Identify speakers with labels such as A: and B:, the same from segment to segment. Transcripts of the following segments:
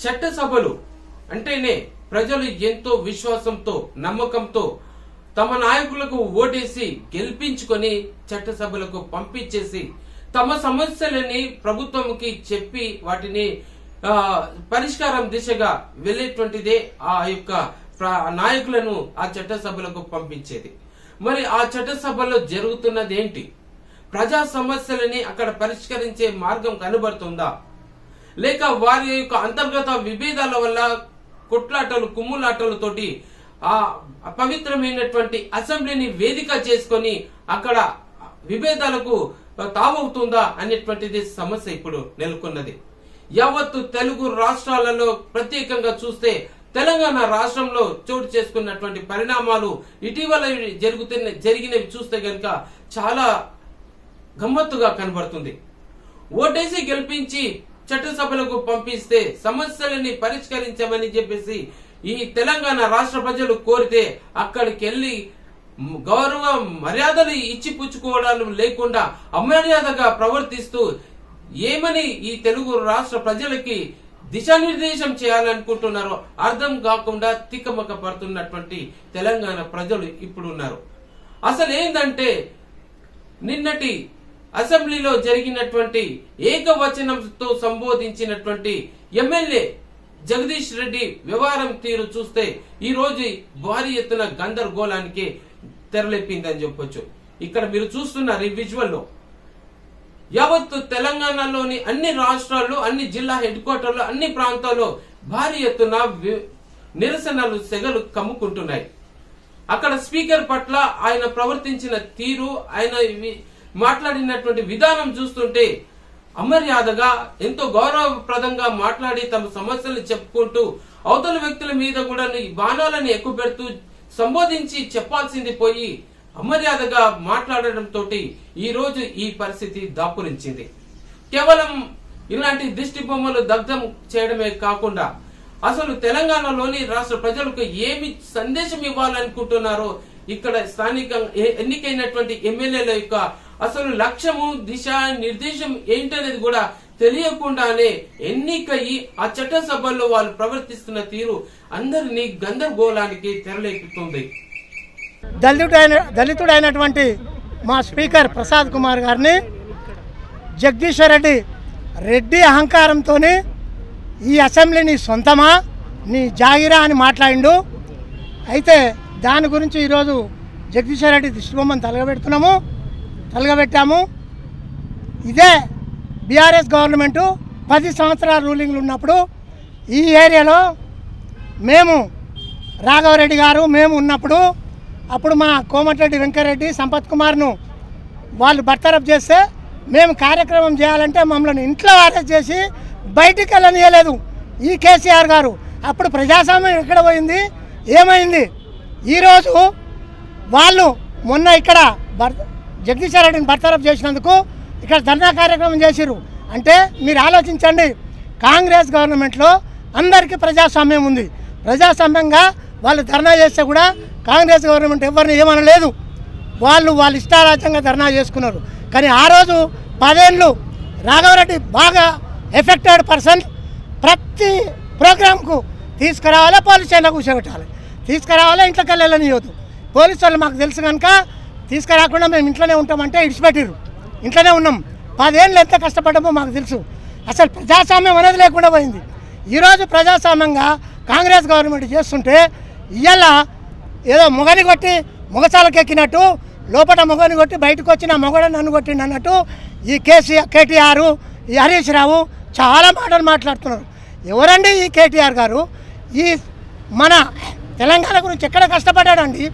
A: చట్టసభలు అంటేనే ప్రజలు ఎంతో విశ్వాసంతో నమ్మకంతో తమ నాయకులకు ఓటేసి గెలిపించుకొని చట్టసభలకు పంపించేసి తమ సమస్యలని ప్రభుత్వంకి చెప్పి వాటిని పరిష్కారం దిశగా వెళ్లేటువంటిదే ఆ యొక్క నాయకులను ఆ చట్టసభలకు పంపించేది. మరి ఆ చట్టసభలో జరుగుతున్నది ఏంటి? ప్రజా సమస్యలని అక్కడ పరిష్కరించే మార్గం కనబడుతుందా, లేక వారి యొక్క అంతర్గత విభేదాల వల్ల కొట్లాటలు కుమ్ములాటలతోటి ఆ పవిత్రమైనటువంటి అసెంబ్లీని వేదిక చేసుకొని అక్కడ విభేదాలకు తావవుతుందా అనేటువంటిది సమస్య ఇప్పుడు నెలకొన్నది. యావత్తు తెలుగు రాష్ట్రాలలో ప్రత్యేకంగా చూస్తే తెలంగాణ రాష్ట్రంలో చోటు చేసుకున్నటువంటి పరిణామాలు ఇటీవల జరిగినవి చూస్తే గనక చాలా గమ్మత్తుగా కనబడుతుంది. ఓటేసి గెలిపించి చట్టసభలకు పంపిస్తే సమస్యలని పరిష్కరించమని చెప్పేసి ఈ తెలంగాణ రాష్ట్ర ప్రజలు కోరితే అక్కడికి వెళ్లి గౌరవ మర్యాదలు ఇచ్చి పుచ్చుకోవడాలు లేకుండా అమర్యాదగా ప్రవర్తిస్తూ ఏమని ఈ తెలుగు రాష్ట్ర ప్రజలకి దిశానిర్దేశం చేయాలనుకుంటున్నారో అర్థం కాకుండా తిక్కమక్క పడుతున్నటువంటి తెలంగాణ ప్రజలు ఇప్పుడు ఉన్నారు. అసలు ఏంటంటే నిన్నటి అసెంబ్లీలో జరిగినటువంటి ఏకవచనంతో సంబోధించినటువంటి ఎమ్మెల్యే జగదీష్ రెడ్డి వ్యవహారం తీరు చూస్తే ఈ రోజు భారీ ఎత్తున గందరగోళానికి తెరలేపిందని చెప్పొచ్చు. ఇక్కడ మీరు చూస్తున్నారు ఈ విజువల్ లో యావత్తు తెలంగాణలోని అన్ని రాష్ట్రాల్లో అన్ని జిల్లా హెడ్ క్వార్టర్లు అన్ని ప్రాంతాల్లో భారీ ఎత్తున నిరసనలు సెగలు కమ్ముకుంటున్నాయి. అక్కడ స్పీకర్ పట్ల ఆయన ప్రవర్తించిన తీరు, ఆయన మాట్లాడినటువంటి విధానం చూస్తుంటే అమర్యాదగా ఎంతో గౌరవప్రదంగా మాట్లాడి తమ సమస్యలను చెప్పుకుంటూ అవతల వ్యక్తుల మీద కూడా బాణాలను ఎక్కువ పెడుతూ సంబోధించి చెప్పాల్సింది పోయి అమర్యాదగా మాట్లాడడంతో ఈ రోజు ఈ పరిస్థితి దాపురించింది. కేవలం ఇలాంటి దిష్టి బొమ్మలు దగ్ధం చేయడమే కాకుండా అసలు తెలంగాణలోని రాష్ట్ర ప్రజలకు ఏమి సందేశం ఇవ్వాలనుకుంటున్నారో ఇక్కడ స్థానికంగా ఎన్నికైనటువంటి ఎమ్మెల్యేల యొక్క అసలు లక్ష్యము దిశ నిర్దేశం ఏంటనేది కూడా తెలియకుండానే ఎన్నికయి ఆ చట్టసభల్లో వాళ్ళు ప్రవర్తిస్తున్న తీరు అందరినీ గందరగోళానికి తెరలేపుతుంది.
B: దళితుడైనటువంటి మా స్పీకర్ ప్రసాద్ కుమార్ గారిని జగదీశ్వర్ రెడ్డి అహంకారంతో ఈ అసెంబ్లీని సొంతమా నీ జాగిరా అని మాట్లాడిండు. అయితే దాని గురించి ఈరోజు జగదీశ్వర్ రెడ్డి దిష్టిబొమ్మను తలగబెట్టాము. ఇదే బీఆర్ఎస్ గవర్నమెంటు 10 సంవత్సరాల రూలింగ్లు ఉన్నప్పుడు ఈ ఏరియాలో మేము రాఘవరెడ్డి గారు మేము ఉన్నప్పుడు అప్పుడు మా కోమటిరెడ్డి వెంకరెడ్డి సంపత్ కుమార్ను వాళ్ళు బర్తరఫ్ చేస్తే మేము కార్యక్రమం చేయాలంటే మమ్మల్ని ఇంట్లో అరెస్ట్ చేసి బయటికి వెళ్ళనియలేదు ఈ కేసీఆర్ గారు. అప్పుడు ప్రజాస్వామ్యం ఎక్కడ పోయింది, ఏమైంది? ఈరోజు వాళ్ళు మొన్న ఇక్కడ జగదీశ్వర్ రెడ్డిని బర్తరఫ్ చేసినందుకు ఇక్కడ ధర్నా కార్యక్రమం చేసిర్రు. అంటే మీరు ఆలోచించండి, కాంగ్రెస్ గవర్నమెంట్లో అందరికీ ప్రజాస్వామ్యం ఉంది. ప్రజాస్వామ్యంగా వాళ్ళు ధర్నా చేస్తే కూడా కాంగ్రెస్ గవర్నమెంట్ ఎవరిని ఏమనలేదు. వాళ్ళు ఇష్టారాజ్యంగా ధర్నా చేసుకున్నారు. కానీ ఆ రోజు 10 ఏళ్ళు రాఘవరెడ్డి బాగా ఎఫెక్టెడ్ పర్సన్ ప్రతి ప్రోగ్రాంకు తీసుకురావాలా, పోలీస్ స్టేషన్లో కూర్చోబెట్టాలి, తీసుకురావాలా, ఇంట్లోకి వెళ్ళనియొద్దు. పోలీసు వాళ్ళు మాకు తెలుసు కనుక తీసుకురాకుండా మేము ఇంట్లోనే ఉంటామంటే ఇడిచిపెట్టిర్రు. ఇంట్లోనే ఉన్నాం. 10 ఏళ్ళు ఎంత కష్టపడ్డామో మాకు తెలుసు. అసలు ప్రజాస్వామ్యం అనేది లేకుండా పోయింది. ఈరోజు ప్రజాస్వామ్యంగా కాంగ్రెస్ గవర్నమెంట్ చేస్తుంటే ఇవాళ ఏదో మొగని కొట్టి మొగసాలకు ఎక్కినట్టు లోపల మొగని కొట్టి బయటకు వచ్చిన మొగడని నన్ను కొట్టిండు అన్నట్టు ఈ కేటీఆర్ ఈ హరీష్ రావు చాలా మాటలు మాట్లాడుతున్నారు. ఎవరండి ఈ కేటీఆర్ గారు? ఈ మన తెలంగాణ గురించి ఎక్కడ కష్టపడ్డాడండి?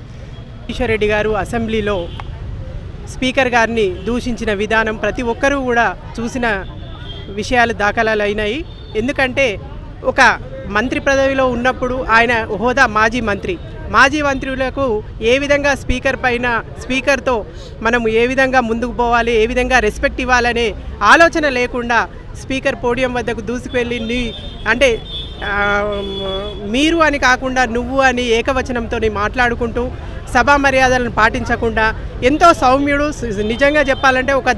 C: జగదీశ్వర్ రెడ్డి గారు అసెంబ్లీలో స్పీకర్ గారిని దూషించిన విధానం ప్రతి ఒక్కరూ కూడా చూసిన విషయాలు దాఖలాలు అయినాయి. ఎందుకంటే ఒక మంత్రి పదవిలో ఉన్నప్పుడు ఆయన హోదా మాజీ మంత్రులకు ఏ విధంగా స్పీకర్తో మనము ఏ విధంగా ముందుకు పోవాలి, ఏ విధంగా రెస్పెక్ట్ ఇవ్వాలనే ఆలోచన లేకుండా స్పీకర్ పోడియం వద్దకు దూసుకువెళ్ళి అంటే మీరు అని కాకుండా నువ్వు అని ఏకవచనంతో మాట్లాడుకుంటూ సభా మర్యాదలను పాటించకుండా ఎంతో సౌమ్యుడు, నిజంగా చెప్పాలంటే ఒక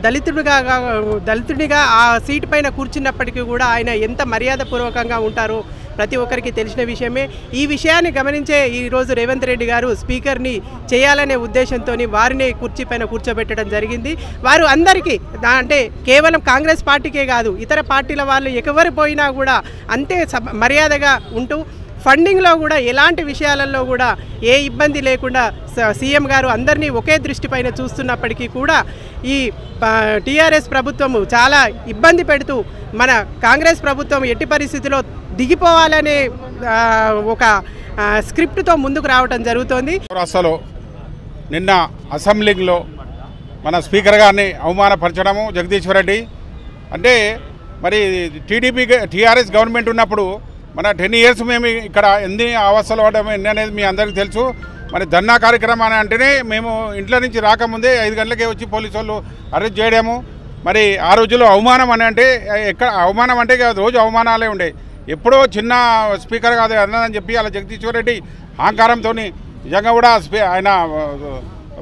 C: దళితుడిగా ఆ సీటు పైన కూర్చున్నప్పటికీ కూడా ఆయన ఎంత మర్యాదపూర్వకంగా ఉంటారో ప్రతి ఒక్కరికి తెలిసిన విషయమే. ఈ విషయాన్ని గమనించే ఈరోజు రేవంత్ రెడ్డి గారు స్పీకర్ని చేయాలనే ఉద్దేశంతో వారిని కుర్చీ పైన కూర్చోబెట్టడం జరిగింది. వారు అందరికీ అంటే కేవలం కాంగ్రెస్ పార్టీకే కాదు, ఇతర పార్టీల వాళ్ళు ఎవరు పోయినా కూడా అంతే మర్యాదగా ఉంటూ ఫండింగ్లో కూడా ఎలాంటి విషయాలలో కూడా ఏ ఇబ్బంది లేకుండా సీఎం గారు అందరినీ ఒకే దృష్టి పైన చూస్తున్నప్పటికీ కూడా ఈ టీఆర్ఎస్ ప్రభుత్వము చాలా ఇబ్బంది పెడుతూ మన కాంగ్రెస్ ప్రభుత్వం ఎట్టి పరిస్థితిలో దిగిపోవాలనే ఒక స్క్రిప్ట్తో ముందుకు రావడం జరుగుతోంది.
D: అసలు నిన్న అసెంబ్లీలో మన స్పీకర్ గారిని అవమానపరచడము జగదీశ్వర్ రెడ్డి అంటే మరి టీఆర్ఎస్ గవర్నమెంట్ ఉన్నప్పుడు మన 10 years మేము ఇక్కడ ఎన్ని అవస్థలు పడడం ఎన్ని అనేది మీ అందరికీ తెలుసు. మరి ధర్నా కార్యక్రమం అని అంటేనే మేము ఇంట్లో నుంచి రాకముందే 5 గంటలకే వచ్చి పోలీసు వాళ్ళు అరెస్ట్ చేయడము. మరి ఆ రోజుల్లో అవమానం అని అంటే ఎక్కడ అవమానం అంటే రోజు అవమానాలే ఉండే. ఎప్పుడో చిన్న స్పీకర్ కాదు అన్నదని చెప్పి అలా జగదీశ్వర్ రెడ్డి అహంకారంతో నిజంగా కూడా ఆయన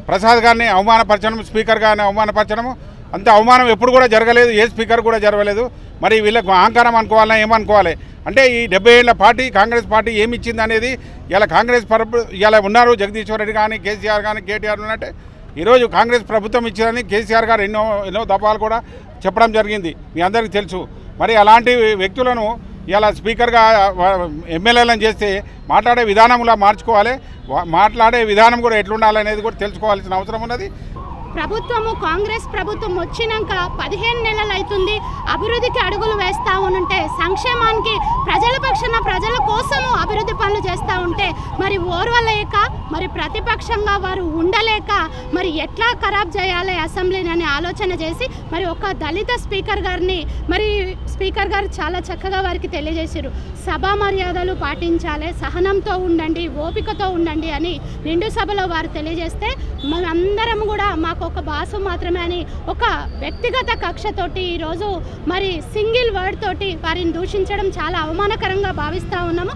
D: ప్రసాద్ గారిని అవమానపరచడం, స్పీకర్ గారిని అవమానపరచడము అంత అవమానం ఎప్పుడు కూడా జరగలేదు, ఏ స్పీకర్ కూడా జరగలేదు. మరి వీళ్ళకు అహంకారం అనుకోవాలా ఏమనుకోవాలి అంటే ఈ 70 ఏళ్ల పార్టీ కాంగ్రెస్ పార్టీ ఏమి ఇచ్చింది అనేది ఇలా కాంగ్రెస్ ఇలా ఉన్నారు. జగదీశ్వర్ రెడ్డి కానీ కేసీఆర్ కానీ కేటీఆర్ ఉన్నట్టే ఈరోజు కాంగ్రెస్ ప్రభుత్వం ఇచ్చిందని కేసీఆర్ గారు ఎన్నో దఫాలు కూడా చెప్పడం జరిగింది, మీ అందరికీ తెలుసు. మరి అలాంటి వ్యక్తులను ఇలా స్పీకర్గా ఎమ్మెల్యేలను చేస్తే మాట్లాడే విధానంలో మార్చుకోవాలి, మాట్లాడే విధానం కూడా ఎట్లుండాలనేది కూడా తెలుసుకోవాల్సిన అవసరం ఉన్నది.
E: ప్రభుత్వము కాంగ్రెస్ ప్రభుత్వం వచ్చినాక 15 నెలలు అవుతుంది, అభివృద్ధికి అడుగులు వేస్తూ ఉంటే, సంక్షేమానికి ప్రజల పక్షాన ప్రజల కోసము అభివృద్ధి పనులు చేస్తూ ఉంటే మరి ఓర్వలేక మరి ప్రతిపక్షంగా వారు ఉండలేక మరి ఎట్లా ఖరాబ్ చేయాలి అసెంబ్లీని అనే ఆలోచన చేసి మరి ఒక దళిత స్పీకర్ గారిని మరి స్పీకర్ గారు చాలా చక్కగా వారికి తెలియజేశారు. సభా మర్యాదలు పాటించాలి, సహనంతో ఉండండి, ఓపికతో ఉండండి అని నిండు సభలో వారు తెలియజేస్తే మనందరం కూడా మాకు ఒక బాసు మాత్రమే అని ఒక వ్యక్తిగత కక్షతోటి ఈరోజు మరి సింగిల్ వర్డ్ తోటి వారిని దూషించడం చాలా అవమానకరంగా భావిస్తూ ఉన్నాము.